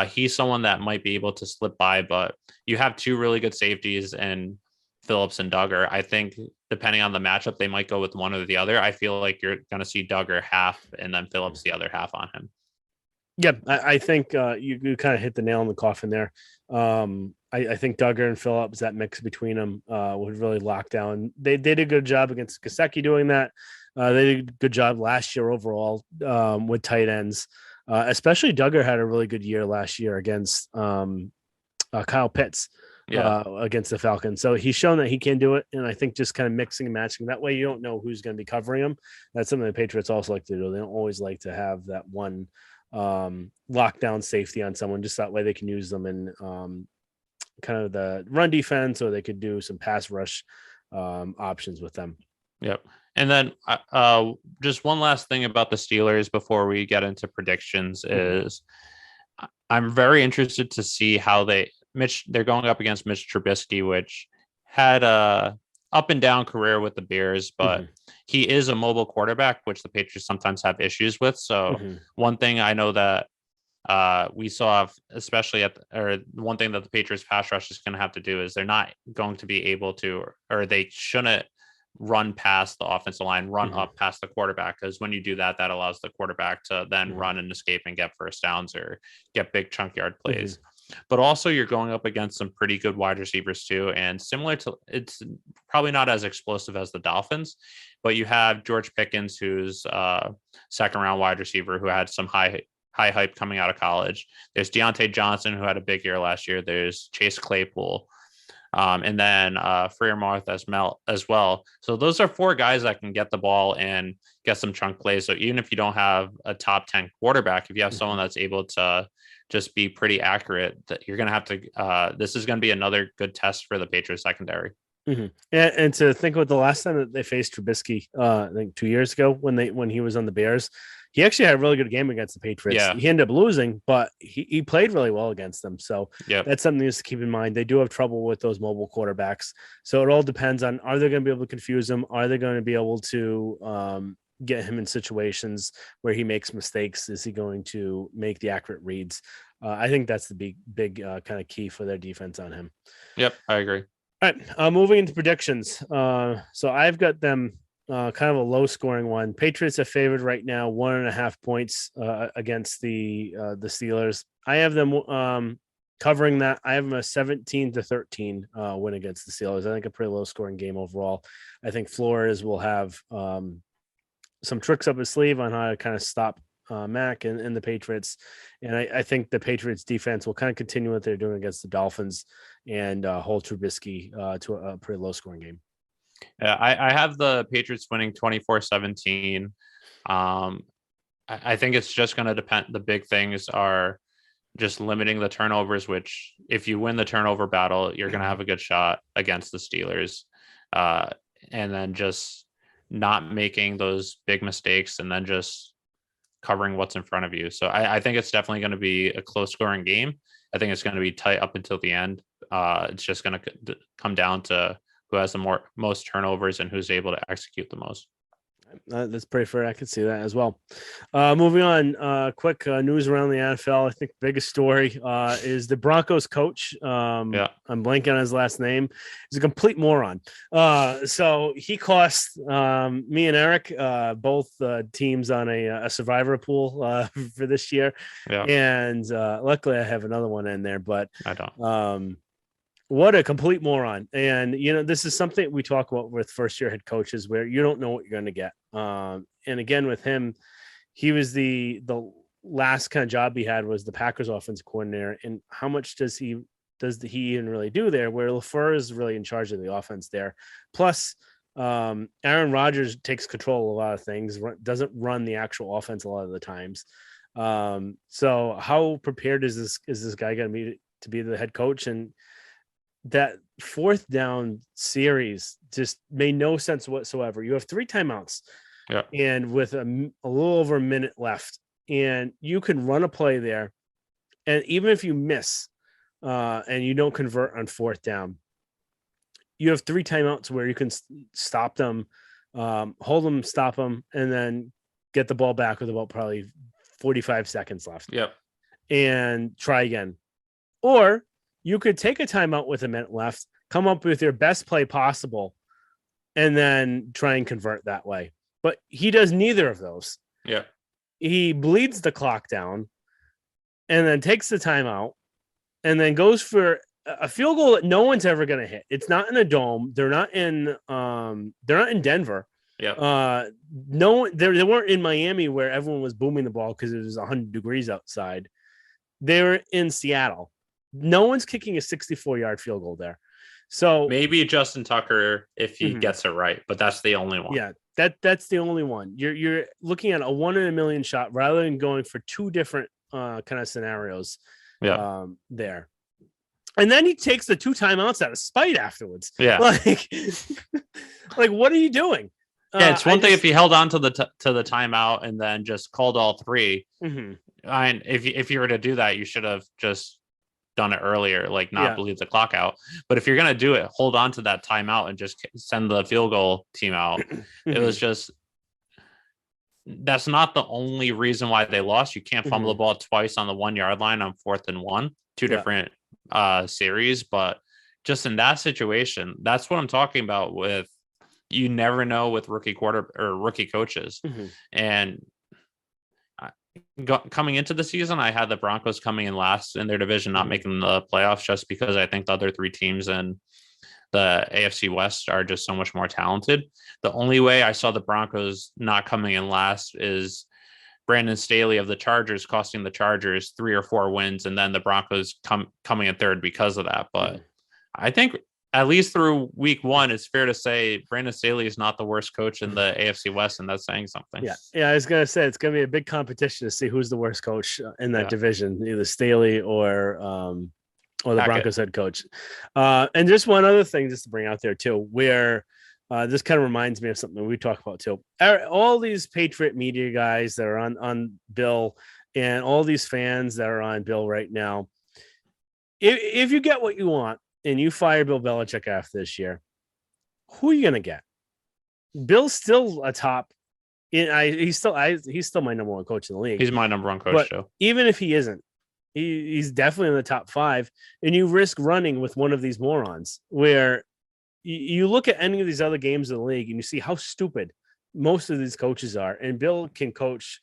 he's someone that might be able to slip by. But you have two really good safeties and Phillips and Duggar. I think depending on the matchup, they might go with one or the other. I feel like you're going to see Duggar half and then Phillips the other half on him. Yeah, I think you kind of hit the nail in the coffin there. I think Duggar and Phillips, that mix between them would really lock down. They did a good job against Gesicki doing that. They did a good job last year overall with tight ends. Especially Duggar had a really good year last year against Kyle Pitts against the Falcons. So he's shown that he can do it. And I think just kind of mixing and matching that way, you don't know who's going to be covering him. That's something the Patriots also like to do. They don't always like to have that one lockdown safety on someone, just that way they can use them in kind of the run defense, or they could do some pass rush options with them. Yep. And then just one last thing about the Steelers before we get into predictions is I'm very interested to see how they're going up against Mitch Trubisky, which had a up and down career with the Bears, but he is a mobile quarterback, which the Patriots sometimes have issues with. So one thing I know that we saw, especially one thing that the Patriots pass rush is going to have to do is they're not going to be able to, or they shouldn't run past the offensive line, run up past the quarterback. Because when you do that, that allows the quarterback to then run and escape and get first downs or get big chunk yard plays. But also you're going up against some pretty good wide receivers too. And similar to, it's probably not as explosive as the Dolphins, but you have George Pickens, who's a second round wide receiver who had some high hype coming out of college. There's Deontay Johnson, who had a big year last year. There's Chase Claypool. And then Freiermuth as well. So those are four guys that can get the ball and get some chunk plays. So even if you don't have a top 10 quarterback, if you have someone that's able to just be pretty accurate, that you're going to have to, this is going to be another good test for the Patriots secondary. And to think about the last time that they faced Trubisky, I think 2 years ago when he was on the Bears, he actually had a really good game against the Patriots. Yeah. He ended up losing, but he played really well against them. So that's something just to keep in mind. They do have trouble with those mobile quarterbacks. So it all depends on, are they going to be able to confuse him? Are they going to be able to get him in situations where he makes mistakes? Is he going to make the accurate reads? I think that's the big kind of key for their defense on him. Yep, I agree. All right, moving into predictions. So I've got them kind of a low scoring one. Patriots are favored right now, 1.5 points against the Steelers. I have them covering that. I have them a 17-13 win against the Steelers. I think a pretty low scoring game overall. I think Flores will have some tricks up his sleeve on how to kind of stop Mac and the Patriots. And I think the Patriots defense will kind of continue what they're doing against the Dolphins and hold Trubisky to a pretty low scoring game. Yeah, I have the Patriots winning 24-17. I think it's just going to depend. The big things are just limiting the turnovers, which if you win the turnover battle, you're going to have a good shot against the Steelers. And then just not making those big mistakes and then just covering what's in front of you. So I think it's definitely going to be a close scoring game. I think it's going to be tight up until the end. It's just going to come down to who has the most turnovers and who's able to execute the most. That's pretty fair. I could see that as well. Moving on, quick news around the NFL. I think the biggest story is the Broncos coach. I'm blanking on his last name. He's a complete moron. So he cost me and Eric both teams on a survivor pool for this year. Yeah. And luckily I have another one in there, but I don't. What a complete moron. And, this is something we talk about with first-year head coaches where you don't know what you're going to get. And again, with him, he was the last kind of job he had was the Packers offensive coordinator. And how much does he even really do there, where LaFleur is really in charge of the offense there? Plus, Aaron Rodgers takes control of a lot of things, doesn't run the actual offense a lot of the times. So how prepared is this guy going to be to be the head coach? And that fourth down series just made no sense whatsoever. You have 3 timeouts and with a little over a minute left, and you can run a play there. And even if you miss, and you don't convert on 4th down, you have 3 timeouts where you can stop them, hold them, stop them, and then get the ball back with about probably 45 seconds left. Yep. And try again. Or you could take a timeout with a minute left, come up with your best play possible, and then try and convert that way. But he does neither of those. Yeah. He bleeds the clock down and then takes the timeout and then goes for a field goal that no one's ever going to hit. It's not in a dome. They're not in Denver. Yeah. No, they weren't in Miami where everyone was booming the ball because it was 100 degrees outside. They were in Seattle. No one's kicking a 64-yard field goal there. So maybe Justin Tucker if he gets it right, but that's the only one. Yeah, that's the only one. You're looking at a 1 in a million shot rather than going for 2 different kind of scenarios. Yeah. There. And then he takes the 2 timeouts out of spite afterwards. Yeah. Like what are you doing? Yeah, it's one thing if he held on to the timeout and then just called all 3. And if you were to do that, you should have just done it earlier, like not bleed the clock out. But if you're gonna do it, hold on to that timeout and just send the field goal team out. It was just that's not the only reason why they lost. You can't fumble the ball twice on the 1 yard line on 4th and 1, 2 different series. But just in that situation, that's what I'm talking about with. You never know with rookie coaches. And coming into the season, I had the Broncos coming in last in their division, not making the playoffs, just because I think the other 3 teams in the AFC West are just so much more talented. The only way I saw the Broncos not coming in last is Brandon Staley of the Chargers costing the Chargers 3 or 4 wins, and then the Broncos coming in third because of that. But I think at least through week 1, it's fair to say Brandon Staley is not the worst coach in the AFC West, and that's saying something. Yeah. I was gonna say it's gonna be a big competition to see who's the worst coach in that division, either Staley or the Broncos head coach. And just one other thing, just to bring out there too, where this kind of reminds me of something we talk about too. All these Patriot media guys that are on Bill, and all these fans that are on Bill right now. If you get what you want, and you fire Bill Belichick after this year, who are you going to get? Bill's still a top. He's still my number 1 coach in the league. He's my number 1 coach too. Even if he isn't, he's definitely in the top 5. And you risk running with one of these morons. Where you look at any of these other games in the league and you see how stupid most of these coaches are, and Bill can coach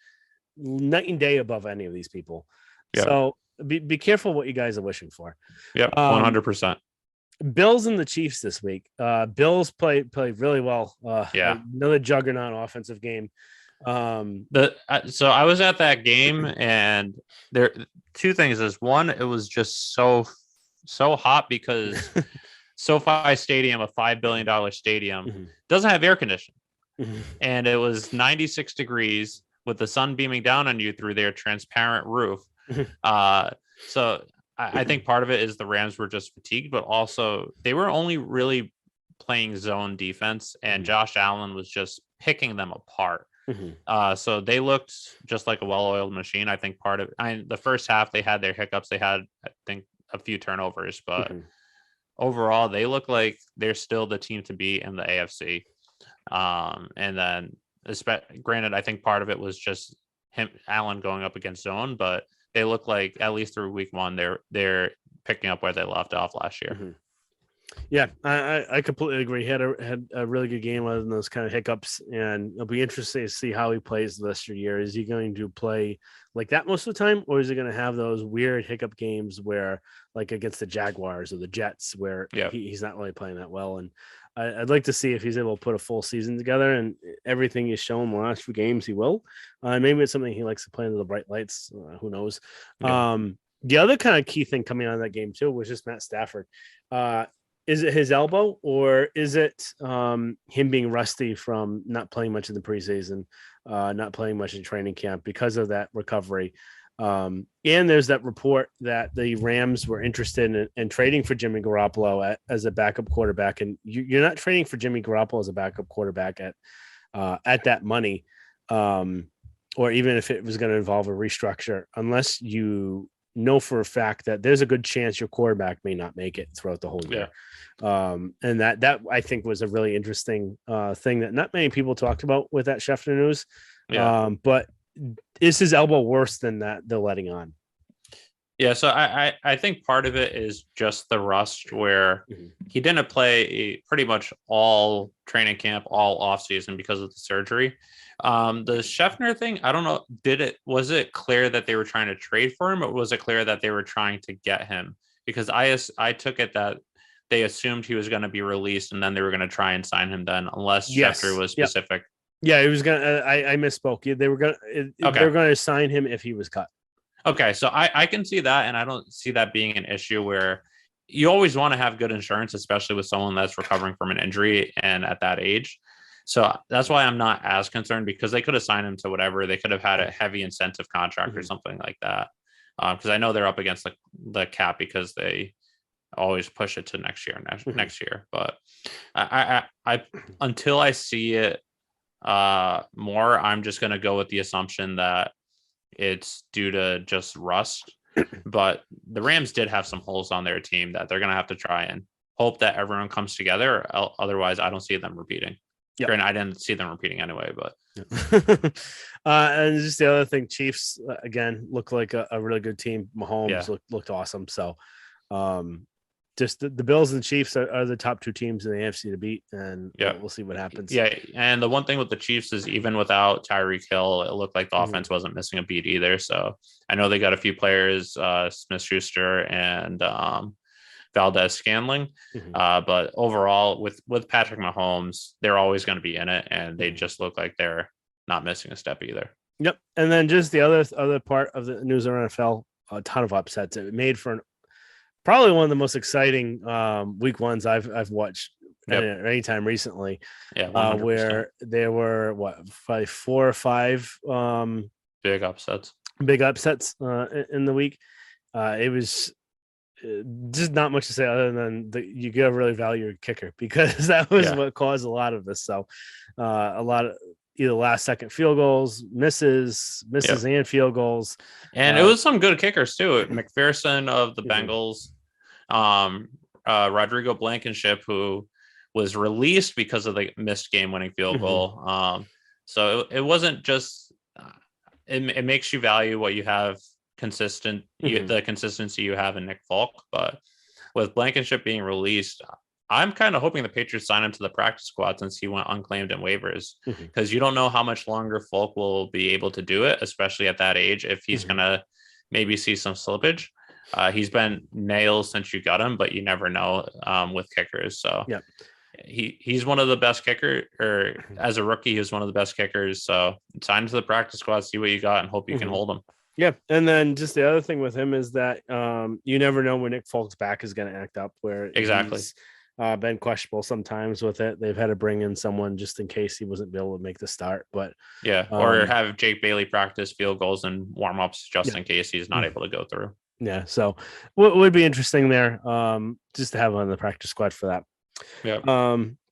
night and day above any of these people. Yeah. So be careful what you guys are wishing for. Yeah, 100%. Bills and the Chiefs this week. Bills played really well. Another juggernaut offensive game. So I was at that game, and there 2 things is one, it was just so hot because SoFi Stadium, a $5 billion stadium, doesn't have air conditioning. And it was 96 degrees with the sun beaming down on you through their transparent roof. So I think part of it is the Rams were just fatigued, but also they were only really playing zone defense, and Josh Allen was just picking them apart. So they looked just like a well-oiled machine. I think the first half they had their hiccups. They had, I think, a few turnovers, but overall they look like they're still the team to beat in the AFC. And then, granted, I think part of it was just Allen going up against zone, but they look like at least through week 1, they're picking up where they left off last year. Yeah, I completely agree. He had a really good game other than those kind of hiccups, and it'll be interesting to see how he plays the rest of the year. Is he going to play like that most of the time, or is he going to have those weird hiccup games where, like against the Jaguars or the Jets, where he's not really playing that well? And I'd like to see if he's able to put a full season together, and everything he's shown the last few games, he will. Maybe it's something he likes to play under the bright lights. Who knows? Yeah. The other kind of key thing coming out of that game too was just Matt Stafford. Is it his elbow, or is it him being rusty from not playing much in the preseason, not playing much in training camp because of that recovery? And there's that report that the Rams were interested in trading for Jimmy Garoppolo as a backup quarterback, and you're not trading for Jimmy Garoppolo as a backup quarterback at that money, or even if it was going to involve a restructure, unless you know for a fact that there's a good chance your quarterback may not make it throughout the whole year. And that I think was a really interesting thing that not many people talked about with that Schefter news. But is his elbow worse than that they're letting on? Yeah, so I think part of it is just the rust where he didn't play pretty much all training camp, all offseason because of the surgery. The Schefter thing, I don't know, was it clear that they were trying to trade for him, or was it clear that they were trying to get him? Because I took it that they assumed he was going to be released and then they were going to try and sign him then, unless Schefter was specific. Yeah, it was gonna. I misspoke. They were gonna. They were going to sign him if he was cut. Okay, so I can see that, and I don't see that being an issue where you always want to have good insurance, especially with someone that's recovering from an injury and at that age. So that's why I'm not as concerned, because they could have signed him to whatever. They could have had a heavy incentive contract or something like that. Because I know they're up against the cap because they always push it to next year. But I until I see it more, I'm just going to go with the assumption that it's due to just rust. But the Rams did have some holes on their team that they're going to have to try and hope that everyone comes together. Otherwise, I don't see them repeating. Yep. And I didn't see them repeating anyway, but and just the other thing, Chiefs again look like a really good team. Mahomes looked awesome. So just the Bills and the Chiefs are the top two teams in the AFC to beat, and we'll see what happens. Yeah, and the one thing with the Chiefs is even without Tyreek Hill, it looked like the offense wasn't missing a beat either. So I know they got a few players, Smith-Schuster and Valdez-Scantling, but overall with Patrick Mahomes, they're always going to be in it, and they just look like they're not missing a step either. Yep, and then just the other part of the news around NFL, a ton of upsets. It made for probably one of the most exciting week ones I've watched anytime recently. Yeah, where there were probably 4 or 5 big upsets in the week. It was just not much to say other than you got to really value your kicker, because that was what caused a lot of this. So a lot of either last second field goals, misses and field goals. And it was some good kickers too. McPherson of the Bengals, Rodrigo Blankenship, who was released because of the missed game-winning field goal. So it wasn't just it makes you value what you have the consistency you have in Nick Folk. But with Blankenship being released, I'm kind of hoping the Patriots sign him to the practice squad since he went unclaimed in waivers, because you don't know how much longer Folk will be able to do it, especially at that age, if he's going to maybe see some slippage. He's been nails since you got him, but you never know with kickers. So he's one of the best kickers, or as a rookie, he was one of the best kickers. So sign him to the practice squad, see what you got, and hope you can hold him. Yeah, and then just the other thing with him is that you never know when Nick Folk's back is going to act up. Where he's been questionable sometimes with it. They've had to bring in someone just in case he wasn't able to make the start. But or have Jake Bailey practice field goals and warm ups just in case he's not able to go through. Yeah, so what would be interesting there, just to have on the practice squad for that. Yeah.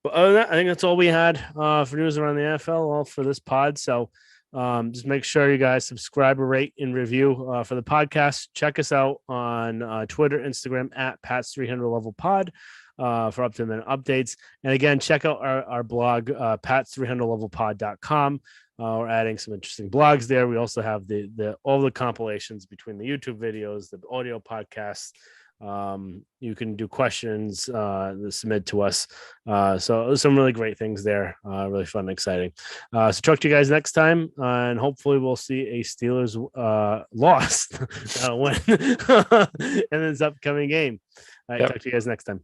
But other than that, I think that's all we had for news around the NFL, all for this pod. So just make sure you guys subscribe, rate, and review for the podcast. Check us out on Twitter, Instagram at Pat's 300 Level Pod for up-to-the-minute updates. And again, check out our blog, pats300levelpod.com. We're adding some interesting blogs there. We also have all the compilations between the YouTube videos, the audio podcasts. You can do questions submit to us. So some really great things there. Really fun and exciting. So talk to you guys next time, and hopefully we'll see a Steelers loss win in this upcoming game. All right, talk to you guys next time.